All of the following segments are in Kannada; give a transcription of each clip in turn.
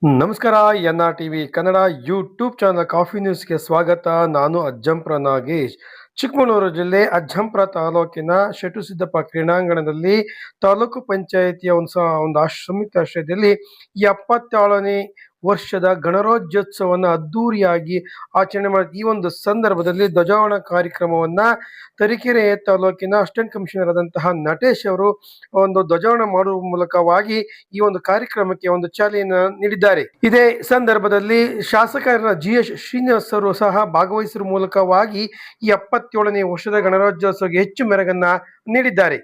ನಮಸ್ಕಾರ. NRTV Kannada YouTube channel coffee ನ್ಯೂಸ್ಗೆ ಸ್ವಾಗತ. ನಾನು ಅಜ್ಜಂಪುರ ನಾಗೇಶ್. ಚಿಕ್ಕಮಗಳೂರು ಜಿಲ್ಲೆ ಅಜ್ಜಂಪುರ ತಾಲೂಕಿನ ಶೆಟ್ಟುಸಿದ್ದಪ್ಪ ಕ್ರೀಡಾಂಗಣದಲ್ಲಿ ತಾಲೂಕು ಪಂಚಾಯಿತಿಯ ಒಂದು ಸಂಯುಕ್ತ ಆಶ್ರಯದಲ್ಲಿ 77ನೇ ವರ್ಷದ ಗಣರಾಜ್ಯೋತ್ಸವವನ್ನು ಅದ್ದೂರಿಯಾಗಿ ಆಚರಣೆ ಮಾಡಿದ ಈ ಒಂದು ಸಂದರ್ಭದಲ್ಲಿ ಧ್ವಜಾರೋಹಣ ಕಾರ್ಯಕ್ರಮವನ್ನ ತರೀಕೆರೆ ತಾಲೂಕಿನ ಅಸಿಸ್ಟೆಂಟ್ ಕಮಿಷನರ್ ಆದಂತಹ ನಟೇಶ್ ಅವರು ಒಂದು ಧ್ವಜಾರೋಹಣ ಮಾಡುವ ಮೂಲಕವಾಗಿ ಈ ಒಂದು ಕಾರ್ಯಕ್ರಮಕ್ಕೆ ಒಂದು ಚಾಲನೆಯನ್ನು ನೀಡಿದ್ದಾರೆ. ಇದೇ ಸಂದರ್ಭದಲ್ಲಿ ಶಾಸಕರ GS ಶ್ರೀನಿವಾಸ್ ಅವರು ಸಹ ಭಾಗವಹಿಸುವ ಮೂಲಕವಾಗಿ ಈ 77ನೇ ವರ್ಷದ ಗಣರಾಜ್ಯೋತ್ಸವಕ್ಕೆ ಹೆಚ್ಚು ಮೆರಗನ್ನ ನೀಡಿದ್ದಾರೆ.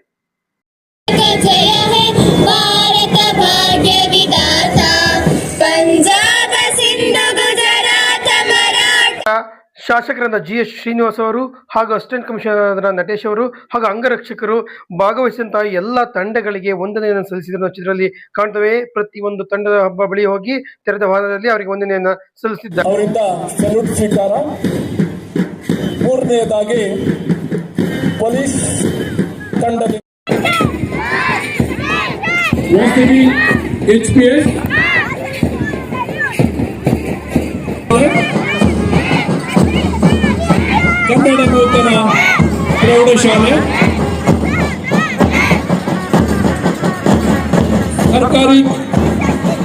ಶಾಸಕರಾದ GS ಶ್ರೀನಿವಾಸ್ ಅವರು ಹಾಗೂ ಅಸಿಸ್ಟೆಂಟ್ ಕಮಿಷನರ್ ನಟೇಶ್ ಅವರು ಹಾಗೂ ಅಂಗರಕ್ಷಕರು ಭಾಗವಹಿಸಿದಂತಹ ಎಲ್ಲ ತಂಡಗಳಿಗೆ ವಂದನೆಯನ್ನು ಸಲ್ಲಿಸಿದ್ರು. ಚಿತ್ರದಲ್ಲಿ ಕಾಣ್ತವೆ. ಪ್ರತಿ ಒಂದು ತಂಡದ ಹಬ್ಬ ಬಳಿ ಹೋಗಿ ತೆರೆದ ವಾಹನದಲ್ಲಿ ಅವರಿಗೆ ವಂದನೆಯನ್ನ ಸಲ್ಲಿಸಿದ್ದಾರೆ. ಅವರಿಂದ ಸಲ್ಯೂಟ್ ಸ್ವೀಕಾರ. ಮೂರನೆಯದಾಗಿ ಪೊಲೀಸ್ ತಂಡದ HPS ಕನ್ನಡ ನೂತನ ಪ್ರೌಢಶಾಲೆ ಸರ್ಕಾರಿ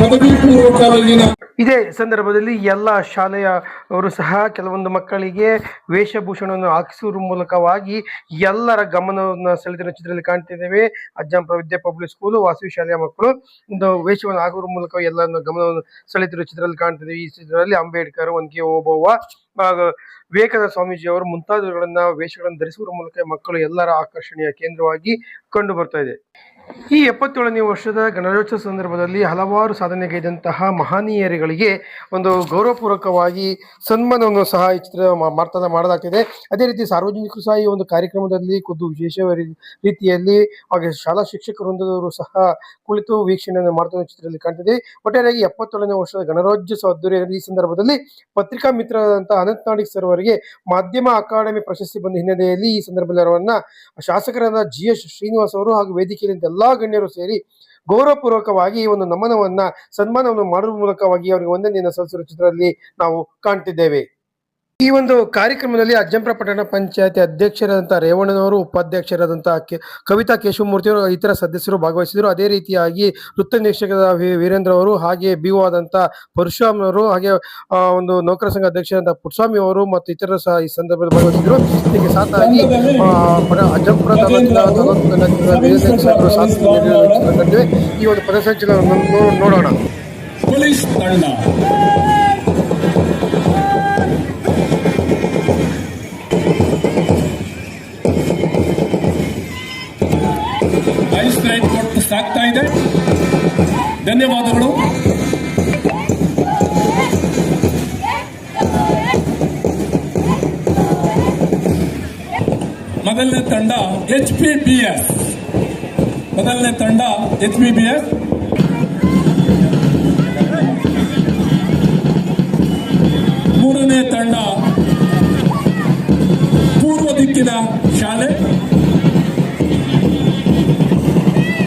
ಪದವಿ ಪೂರ್ವ ಕಾಲೇಜಿನ ಇದೇ ಸಂದರ್ಭದಲ್ಲಿ ಎಲ್ಲ ಶಾಲೆಯವರು ಸಹ ಕೆಲವೊಂದು ಮಕ್ಕಳಿಗೆ ವೇಷಭೂಷಣವನ್ನು ಹಾಕಿಸುವ ಮೂಲಕವಾಗಿ ಎಲ್ಲರ ಗಮನವನ್ನು ಸೆಳೆದಿರುವ ಚಿತ್ರದಲ್ಲಿ ಕಾಣ್ತಿದ್ದೇವೆ. ಅಜ್ಜಂಪುರ ವಿದ್ಯಾ ಪಬ್ಲಿಕ್ ಸ್ಕೂಲ್ ವಾಸವಿ ಶಾಲೆಯ ಮಕ್ಕಳು ಒಂದು ವೇಷವನ್ನು ಹಾಕುವ ಮೂಲಕ ಎಲ್ಲ ಗಮನವನ್ನು ಸೆಳೆದಿರುವ ಚಿತ್ರದಲ್ಲಿ ಕಾಣ್ತಿದ್ದೇವೆ. ಈ ಚಿತ್ರದಲ್ಲಿ ಅಂಬೇಡ್ಕರ್, ಒನಕೆ ಓಬವ್ವ, ವಿವೇಕಾನಂದ ಸ್ವಾಮೀಜಿ ಅವರು ಮುಂತಾದವುಗಳನ್ನ ವೇಷಗಳನ್ನು ಧರಿಸುವ ಮೂಲಕ ಮಕ್ಕಳು ಎಲ್ಲರ ಆಕರ್ಷಣೆಯ ಕೇಂದ್ರವಾಗಿ ಕಂಡು ಬರ್ತಾ ಇದೆ. ಈ 77ನೇ ವರ್ಷದ ಗಣರಾಜ್ಯೋತ್ಸವ ಸಂದರ್ಭದಲ್ಲಿ ಹಲವಾರು ಸಾಧನೆಗೈದಂತಹ ಮಹನೀಯರುಗಳಿಗೆ ಒಂದು ಗೌರವಪೂರ್ವಕವಾಗಿ ಸನ್ಮಾನವನ್ನು ಸಹ ಈ ಚಿತ್ರ ಮಾಡಲಾಗ್ತಿದೆ. ಅದೇ ರೀತಿ ಸಾರ್ವಜನಿಕರು ಸಹ ಈ ಒಂದು ಕಾರ್ಯಕ್ರಮದಲ್ಲಿ ಖುದ್ದು ವಿಶೇಷ ರೀತಿಯಲ್ಲಿ ಹಾಗೆ ಶಾಲಾ ಶಿಕ್ಷಕರೊಂದವರು ಸಹ ಕುಳಿತು ವೀಕ್ಷಣೆಯನ್ನು ಮಾಡ್ತಾ ಚಿತ್ರದಲ್ಲಿ ಕಾಣ್ತಿದೆ. ಒಟ್ಟಾರೆಯಾಗಿ 77ನೇ ವರ್ಷದ ಗಣರಾಜ್ಯೋತ್ಸವ ಅದ್ದೂರಿಯಾಗಿ ಈ ಸಂದರ್ಭದಲ್ಲಿ ಪತ್ರಿಕಾ ಮಿತ್ರರಾದಂತಹ ಅನಂತ್ ನಾಡಿಗ್ ಸರ್ ಅವರಿಗೆ ಮಾಧ್ಯಮ ಅಕಾಡೆಮಿ ಪ್ರಶಸ್ತಿ ಬಂದ ಹಿನ್ನೆಲೆಯಲ್ಲಿ ಈ ಸಂದರ್ಭದಲ್ಲಿ ಅವರನ್ನ ಶಾಸಕರಾದ GS ಶ್ರೀನಿವಾಸ್ ಅವರು ಹಾಗೂ ವೇದಿಕೆಯಲ್ಲಿ ಎಲ್ಲಾ ಗಣ್ಯರು ಸೇರಿ ಗೌರವಪೂರ್ವಕವಾಗಿ ಒಂದು ನಮನವನ್ನ ಸನ್ಮಾನವನ್ನು ಮಾಡುವ ಮೂಲಕವಾಗಿ ಅವರಿಗೆ ವಂದನೆಯನ್ನು ಸಲ್ಲಿಸಿರುವ ಚಿತ್ರದಲ್ಲಿ ನಾವು ಕಾಣ್ತಿದ್ದೇವೆ. ಈ ಒಂದು ಕಾರ್ಯಕ್ರಮದಲ್ಲಿ ಅಜ್ಜಂಪುರ ಪಟ್ಟಣ ಪಂಚಾಯತಿ ಅಧ್ಯಕ್ಷರಾದಂತಹ ರೇವಣ್ಣನವರು, ಉಪಾಧ್ಯಕ್ಷರಾದಂತಹ ಕವಿತಾ ಕೇಶವಮೂರ್ತಿ ಅವರು, ಇತರ ಸದಸ್ಯರು ಭಾಗವಹಿಸಿದರು. ಅದೇ ರೀತಿಯಾಗಿ ವೃತ್ತ ನಿರೀಕ್ಷಕರ ವೀರೇಂದ್ರ ಅವರು, ಹಾಗೆ BO ಆದಂತಹ ಪರಶುರಾಮ್ ಅವರು, ಹಾಗೆ ಒಂದು ನೌಕರ ಸಂಘ ಅಧ್ಯಕ್ಷರಾದಂತಹ ಪುಟ್ಟಸ್ವಾಮಿ ಅವರು ಮತ್ತು ಇತರರು ಸಹ ಈ ಸಂದರ್ಭದಲ್ಲಿ ಭಾಗವಹಿಸಿದರು. ಇದಕ್ಕೆ ಸಾಥಾಗಿ ಅಜ್ಜಂಪುರ ತಾಲೂಕಿನ ಈ ಒಂದು ಪಥಸಂಚಲನವನ್ನು ನೋಡೋಣ. ಪೊಲೀಸ್ ತಂಡ ಐಸ್ ನೈಟ್ ಕೊಟ್ಟು ಸಾಕ್ತಾ ಇದೆ. ಧನ್ಯವಾದಗಳು. ಮೊದಲನೇ ತಂಡ HPBS. ಮೂರನೇ ತಂಡ ಪೂರ್ವ ದಿಕ್ಕಿನ ಶಾಲೆ.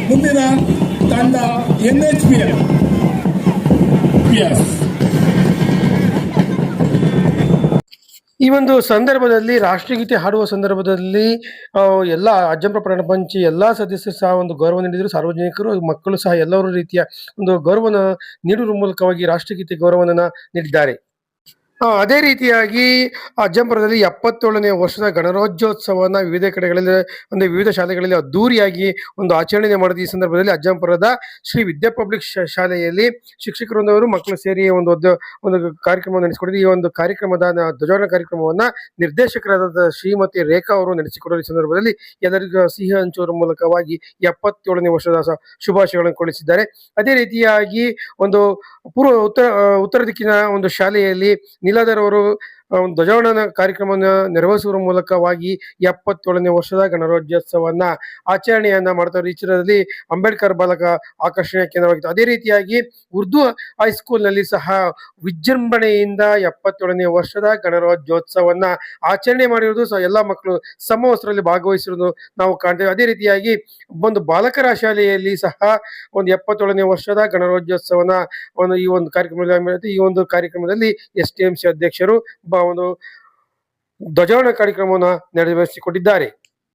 ಮುಂದಿನ ತಂಡ NHPS. ಈ ಒಂದು ಸಂದರ್ಭದಲ್ಲಿ ರಾಷ್ಟ್ರಗೀತೆ ಹಾಡುವ ಸಂದರ್ಭದಲ್ಲಿ ಎಲ್ಲ ಅಜ್ಜಂಪುರ ಪಟ್ಟಣ ಪಂಚಾಯತಿ ಎಲ್ಲಾ ಸದಸ್ಯರು ಸಹ ಒಂದು ಗೌರವ ನೀಡಿದರು. ಸಾರ್ವಜನಿಕರು, ಮಕ್ಕಳು ಸಹ ಎಲ್ಲರೂ ರೀತಿಯ ಒಂದು ಗೌರವನ ನೀಡುವ ಮೂಲಕವಾಗಿ ರಾಷ್ಟ್ರಗೀತೆ ಗೌರವವನ್ನು ನೀಡಿದ್ದಾರೆ. ಅದೇ ರೀತಿಯಾಗಿ ಅಜ್ಜಂಪುರದಲ್ಲಿ 77ನೇ ವರ್ಷದ ಗಣರಾಜ್ಯೋತ್ಸವನ ವಿವಿಧ ಕಡೆಗಳಲ್ಲಿ ಒಂದು ವಿವಿಧ ಶಾಲೆಗಳಲ್ಲಿ ಅದ್ದೂರಿಯಾಗಿ ಒಂದು ಆಚರಣೆ ಮಾಡಿದ ಈ ಸಂದರ್ಭದಲ್ಲಿ ಅಜ್ಜಂಪುರದ ಶ್ರೀ ವಿದ್ಯಾ ಪಬ್ಲಿಕ್ ಶಾಲೆಯಲ್ಲಿ ಶಿಕ್ಷಕರೊಂದವರು ಮಕ್ಕಳು ಸೇರಿ ಒಂದು ಕಾರ್ಯಕ್ರಮವನ್ನು ನಡೆಸಿಕೊಡಿದ್ದು. ಈ ಒಂದು ಕಾರ್ಯಕ್ರಮದ ಧ್ವಜಾರೋಹಣ ಕಾರ್ಯಕ್ರಮವನ್ನ ನಿರ್ದೇಶಕರಾದ ಶ್ರೀಮತಿ ರೇಖಾ ಅವರು ನಡೆಸಿಕೊಡುವ ಈ ಸಂದರ್ಭದಲ್ಲಿ ಎಲ್ಲರಿಗೂ ಸಿಹಿ ಹಂಚುವ ಮೂಲಕವಾಗಿ 77ನೇ ವರ್ಷದ ಶುಭಾಶಯಗಳನ್ನು ಕೊಡಿಸಿದ್ದಾರೆ. ಅದೇ ರೀತಿಯಾಗಿ ಒಂದು ಉತ್ತರ ದಿಕ್ಕಿನ ಒಂದು ಶಾಲೆಯಲ್ಲಿ ನೀಲಾಧರ್ ಅವರು ಒಂದು ಧ್ವಜಾರೋಹಣ ಕಾರ್ಯಕ್ರಮವನ್ನು ನೆರವೇರಿಸುವ ಮೂಲಕವಾಗಿ 77ನೇ ವರ್ಷದ ಗಣರಾಜ್ಯೋತ್ಸವವನ್ನ ಆಚರಣೆಯನ್ನ ಮಾಡ್ತಾರೆ. ಈ ಚಿತ್ರದಲ್ಲಿ ಅಂಬೇಡ್ಕರ್ ಬಾಲಕ ಆಕರ್ಷಣೆಯ ಕೇಂದ್ರವಾಗಿತ್ತು. ಅದೇ ರೀತಿಯಾಗಿ ಉರ್ದು ಹೈಸ್ಕೂಲ್ನಲ್ಲಿ ಸಹ ವಿಜೃಂಭಣೆಯಿಂದ 77ನೇ ವರ್ಷದ ಗಣರಾಜ್ಯೋತ್ಸವವನ್ನ ಆಚರಣೆ ಮಾಡಿರುವುದು ಸಹ ಎಲ್ಲ ಮಕ್ಕಳು ಸಮವಸ್ತ್ರದಲ್ಲಿ ಭಾಗವಹಿಸಿರುವುದು ನಾವು ಕಾಣ್ತೇವೆ. ಅದೇ ರೀತಿಯಾಗಿ ಒಂದು ಬಾಲಕರ ಶಾಲೆಯಲ್ಲಿ ಸಹ ಒಂದು 77ನೇ ವರ್ಷದ ಗಣರಾಜ್ಯೋತ್ಸವನ ಈ ಒಂದು ಕಾರ್ಯಕ್ರಮದಲ್ಲಿ STMC ಅಧ್ಯಕ್ಷರು ಒಂದು ಧ್ವಜಾರೋಹಣ ಕಾರ್ಯಕ್ರಮವನ್ನು ನೆರವೇರಿಸಿಕೊಟ್ಟಿದ್ದಾರೆ.